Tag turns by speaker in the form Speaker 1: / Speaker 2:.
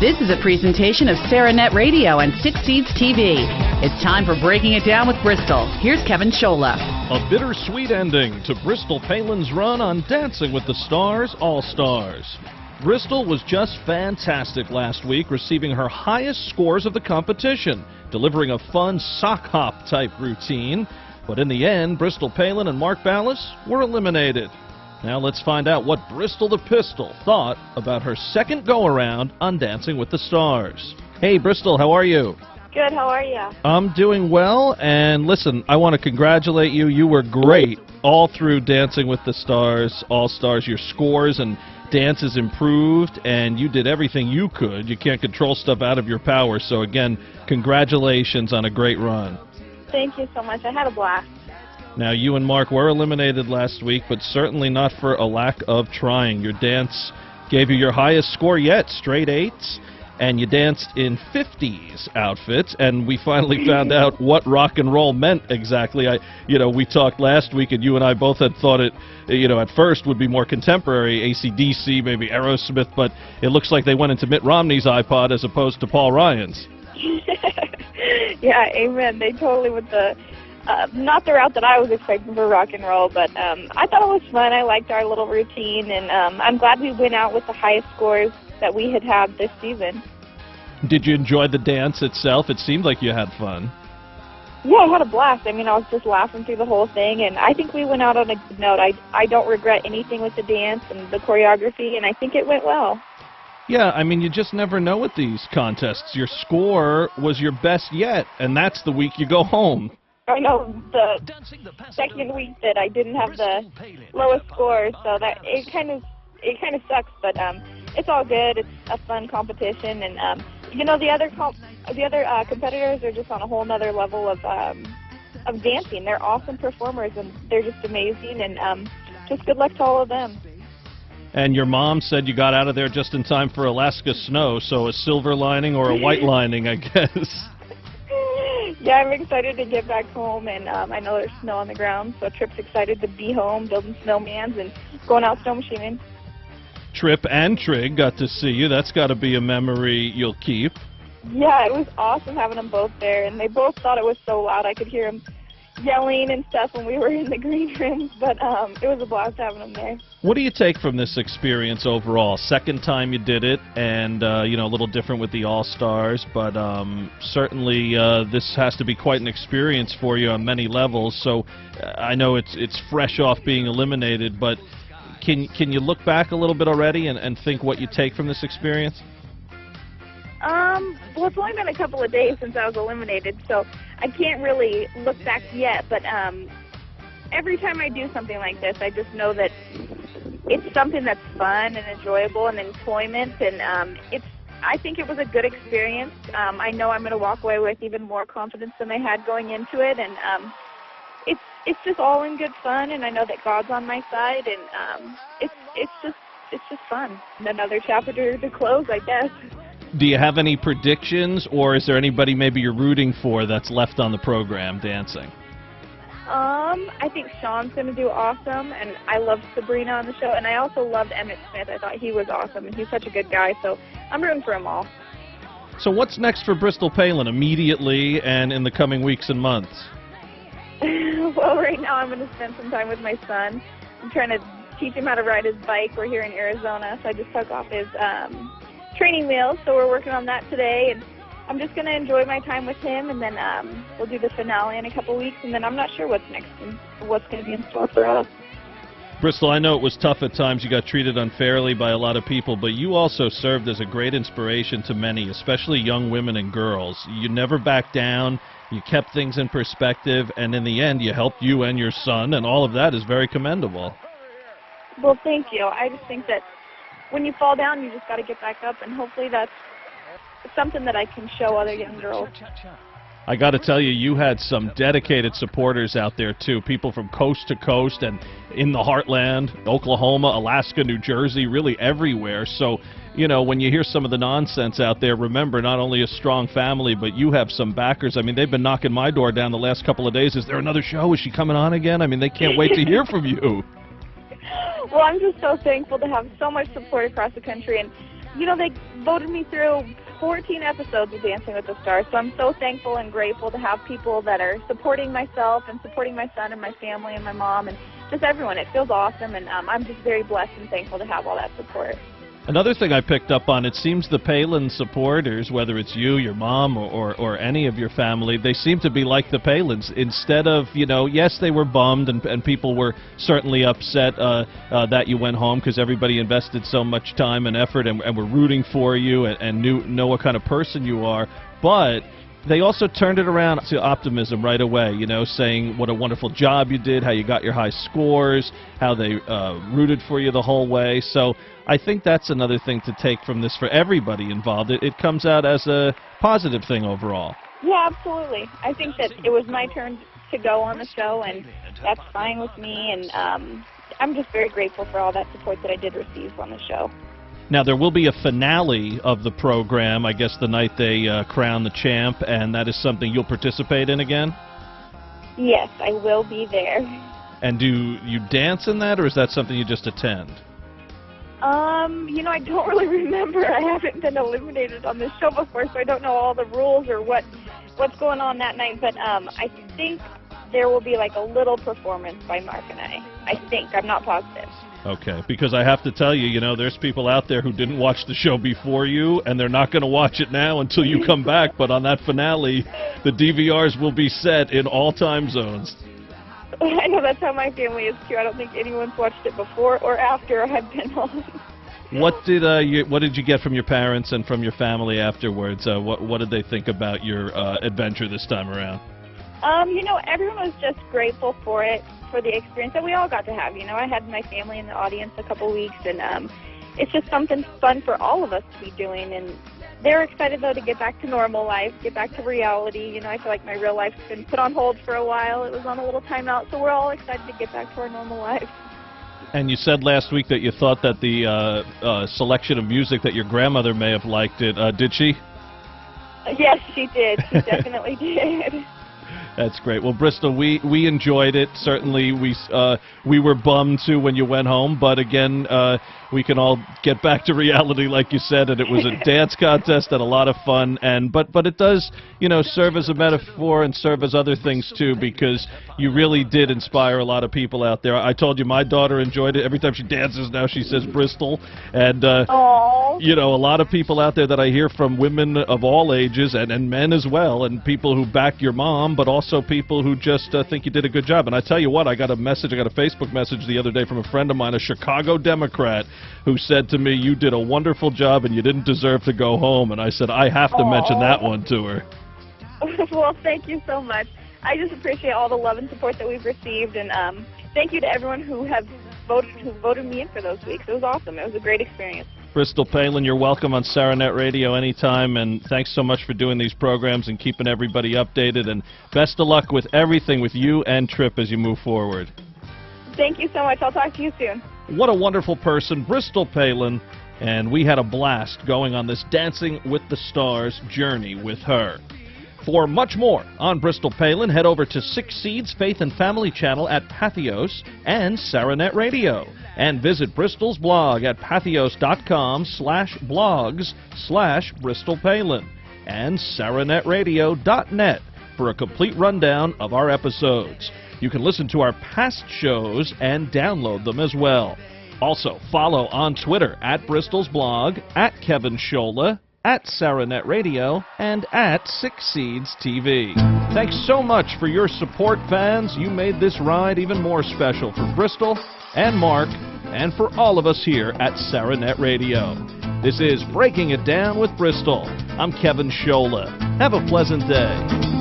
Speaker 1: This is a presentation of SaraNet Radio and Six Seeds TV. It's time for Breaking It Down with Bristol. Here's Kevin Schola.
Speaker 2: A bittersweet ending to Bristol Palin's run on Dancing with the Stars All-Stars. Bristol was just fantastic last week, receiving her highest scores of the competition, delivering a fun sock hop type routine. But in the end, Bristol Palin and Mark Ballas were eliminated. Now let's find out what Bristol the Pistol thought about her second go-around on Dancing with the Stars. Hey, Bristol, how are you?
Speaker 3: Good, how are you?
Speaker 2: I'm doing well, and listen, I want to congratulate you. You were great all through Dancing with the Stars, All-Stars. Your scores and dances improved, and you did everything you could. You can't control stuff out of your power, so again, congratulations on a great run.
Speaker 3: Thank you so much. I had a blast.
Speaker 2: Now, you and Mark were eliminated last week, but certainly not for a lack of trying. Your dance gave you your highest score yet, straight 8s, and you danced in 50s outfits, and we finally found out what rock and roll meant exactly. We talked last week, and you and I both had thought it, at first would be more contemporary, AC/DC, maybe Aerosmith, but it looks like they went into Mitt Romney's iPod as opposed to Paul Ryan's.
Speaker 3: Yeah, amen. They totally went not the route that I was expecting for rock and roll, but I thought it was fun. I liked our little routine, and I'm glad we went out with the highest scores that we had this season.
Speaker 2: Did you enjoy the dance itself? It seemed like you had fun.
Speaker 3: Yeah, I had a blast. I mean, I was just laughing through the whole thing, and I think we went out on a good note. I don't regret anything with the dance and the choreography, and I think it went well.
Speaker 2: Yeah, I mean, you just never know with these contests. Your score was your best yet, and that's the week you go home.
Speaker 3: I know the second week that I didn't have the lowest score, so that it kind of sucks. But it's all good. It's a fun competition, and the other competitors are just on a whole nother level of dancing. They're awesome performers, and they're just amazing. And just good luck to all of them.
Speaker 2: And your mom said you got out of there just in time for Alaska snow, so a silver lining or a white lining, I guess.
Speaker 3: Yeah, I'm excited to get back home, and I know there's snow on the ground, so Trip's excited to be home, building snowmans and going out snow machining.
Speaker 2: Trip and Trig got to see you. That's got to be a memory you'll keep.
Speaker 3: Yeah, it was awesome having them both there, and they both thought it was so loud. I could hear them yelling and stuff when we were in the green rooms, but it was a blast having them there.
Speaker 2: What do you take from this experience overall? Second time you did it, and a little different with the All-Stars, but certainly this has to be quite an experience for you on many levels. So I know it's fresh off being eliminated, but can you look back a little bit already and think what you take from this experience?
Speaker 3: Well, it's only been a couple of days since I was eliminated, so I can't really look back yet, but every time I do something like this, I just know that it's something that's fun and enjoyable and employment, and I think it was a good experience. I know I'm going to walk away with even more confidence than I had going into it, and it's just all in good fun, and I know that God's on my side, and it's just fun. Another chapter to close, I guess.
Speaker 2: Do you have any predictions, or is there anybody maybe you're rooting for that's left on the program dancing?
Speaker 3: I think Sean's going to do awesome, and I loved Sabrina on the show, and I also loved Emmett Smith. I thought he was awesome, and he's such a good guy, so I'm rooting for them all.
Speaker 2: So what's next for Bristol Palin immediately and in the coming weeks and months?
Speaker 3: Well, right now I'm going to spend some time with my son. I'm trying to teach him how to ride his bike. We're here in Arizona, so I just took off his training wheels, so we're working on that today, and I'm just going to enjoy my time with him, and then we'll do the finale in a couple weeks, and then I'm not sure what's next and what's going to be in store for us.
Speaker 2: Bristol, I know it was tough at times. You got treated unfairly by a lot of people, but you also served as a great inspiration to many, especially young women and girls. You never backed down. You kept things in perspective, and in the end, you helped you and your son, and all of that is very commendable.
Speaker 3: Well, thank you. I just think that when you fall down, you just got to get back up, and hopefully that's something that I can show other young girls.
Speaker 2: I got to tell you, you had some dedicated supporters out there, too. People from coast to coast and in the heartland, Oklahoma, Alaska, New Jersey, really everywhere. So, when you hear some of the nonsense out there, remember, not only a strong family, but you have some backers. I mean, they've been knocking my door down the last couple of days. Is there another show? Is she coming on again? I mean, they can't wait to hear from you.
Speaker 3: Well, I'm just so thankful to have so much support across the country, and they voted me through 14 episodes of Dancing with the Stars, so I'm so thankful and grateful to have people that are supporting myself and supporting my son and my family and my mom and just everyone. It feels awesome, and I'm just very blessed and thankful to have all that support.
Speaker 2: Another thing I picked up on, it seems the Palin supporters, whether it's you, your mom, or any of your family, they seem to be like the Palins. Instead of, yes, they were bummed, and people were certainly upset that you went home because everybody invested so much time and effort and were rooting for you and know what kind of person you are, but they also turned it around to optimism right away, saying what a wonderful job you did, how you got your high scores, how they rooted for you the whole way. So I think that's another thing to take from this for everybody involved. It comes out as a positive thing overall.
Speaker 3: Yeah, absolutely. I think that it was my turn to go on the show, and that's fine with me, and I'm just very grateful for all that support that I did receive on the show.
Speaker 2: Now, there will be a finale of the program, I guess the night they crown the champ, and that is something you'll participate in again?
Speaker 3: Yes, I will be there.
Speaker 2: And do you dance in that, or is that something you just attend?
Speaker 3: I don't really remember. I haven't been eliminated on this show before, so I don't know all the rules or what's going on that night, but I think there will be like a little performance by Mark and I think. I'm not positive.
Speaker 2: Okay, because I have to tell you, there's people out there who didn't watch the show before you, and they're not going to watch it now until you come back, but on that finale, the DVRs will be set in all time zones.
Speaker 3: I know that's how my family is, too. I don't think anyone's watched it before or after I've been on.
Speaker 2: What did you get from your parents and from your family afterwards? What did they think about your adventure this time around?
Speaker 3: Everyone was just grateful for it, for the experience that we all got to have. I had my family in the audience a couple weeks, and it's just something fun for all of us to be doing. And they're excited, though, to get back to normal life, get back to reality. I feel like my real life's been put on hold for a while. It was on a little timeout, so we're all excited to get back to our normal lives.
Speaker 2: And you said last week that you thought that the selection of music that your grandmother may have liked it. Did she?
Speaker 3: Yes, she did. She definitely did.
Speaker 2: That's great. Well, Bristol, we enjoyed it. Certainly, we were bummed too when you went home, but again, we can all get back to reality, like you said. And it was a dance contest and a lot of fun. But it does, serve as a metaphor and serve as other things too, because you really did inspire a lot of people out there. I told you my daughter enjoyed it. Every time she dances now, she says Bristol, and a lot of people out there that I hear from, women of all ages and men as well, and people who back your mom, but also people who just think you did a good job. And I tell you what, I got a Facebook message the other day from a friend of mine, a Chicago Democrat, who said to me, "You did a wonderful job and you didn't deserve to go home." And I said, I have to mention that one to her.
Speaker 3: Well, thank you so much. I just appreciate all the love and support that we've received, and thank you to everyone who voted me in for those weeks. It was awesome. It was a great experience.
Speaker 2: Bristol Palin, you're welcome on SaraNet Radio anytime, and thanks so much for doing these programs and keeping everybody updated, and best of luck with everything with you and Tripp as you move forward.
Speaker 3: Thank you so much. I'll talk to you soon.
Speaker 2: What a wonderful person, Bristol Palin, and we had a blast going on this Dancing with the Stars journey with her. For much more on Bristol Palin, head over to 6 Seeds Faith and Family Channel at Pathos and SaraNet Radio. And visit Bristol's blog at pathos.com/blogs/Bristol Palin and SaraNetRadio.net for a complete rundown of our episodes. You can listen to our past shows and download them as well. Also, follow on Twitter at Bristol's blog, at Kevin Scholla, at SaraNet Radio, and at 6 Seeds TV. Thanks so much for your support, fans. You made this ride even more special for Bristol and Mark, and for all of us here at SaraNet Radio. This is Breaking It Down with Bristol. I'm Kevin Scholla. Have a pleasant day.